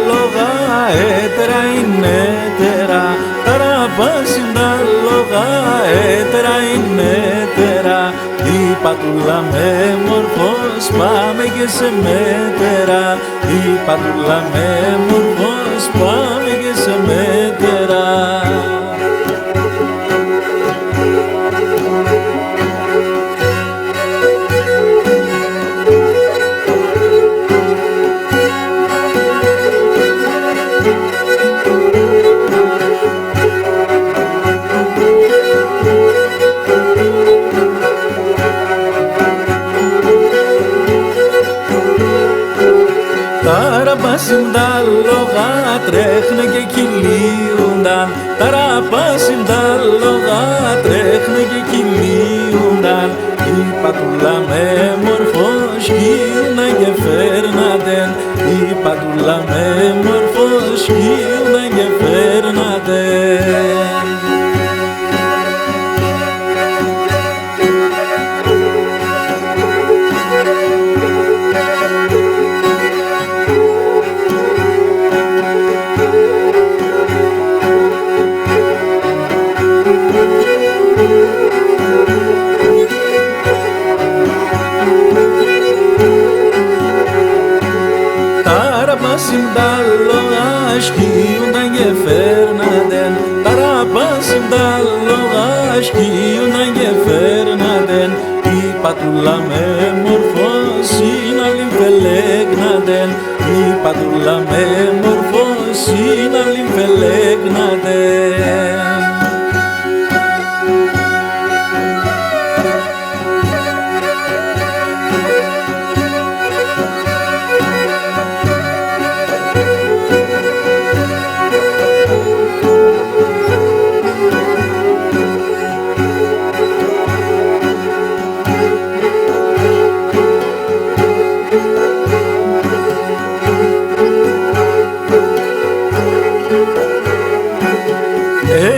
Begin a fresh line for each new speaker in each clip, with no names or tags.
loga etera inetera tarapasinda loga etera inetera η πατούλα με μορφός πάμε και σε μέτερα η πατούλα με μορφός πάμε και σε μέτερα. Ταραπάσιντα λόγα τρέχνε και κυλίουνταν Ταραπάσιντα λόγα τρέχνε και κυλίουνταν η πατούλα με μορφός χίλνα και φέρνατεν η πατούλα με μορφός χίλνα και φέρνατεν. Ταραπάσιντα λόγα σκύουνταν και φέρνατεν Ταραπάσιντα λόγα σκύουνταν και φέρνατεν η πατούλα με μορφός είναι αλυμφελέγνατεν η πατούλα με μορφός είναι αλυμφελέγνατεν.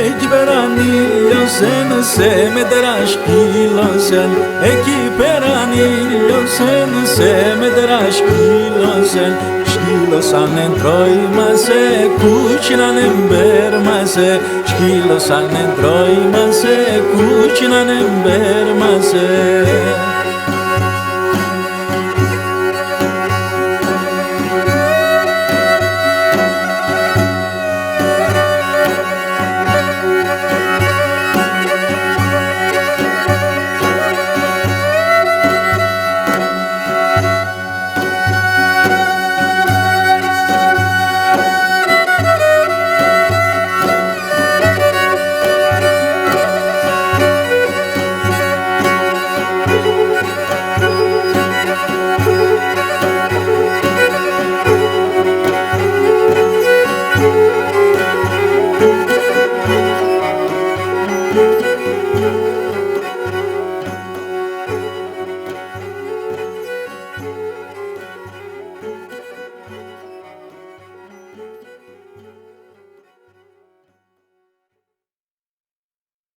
Εκεί πέραν ήλιωσεν, σε μέτερα σκύλωσεν εκεί πέραν ήλιωσεν, σε μέτερα σκύλωσεν σκύλωσαν εν τρώιμασε, κούτσιναν εν μπέρμασε σκύλωσαν εν τρώιμασε, κούτσιναν εν μπέρμασε.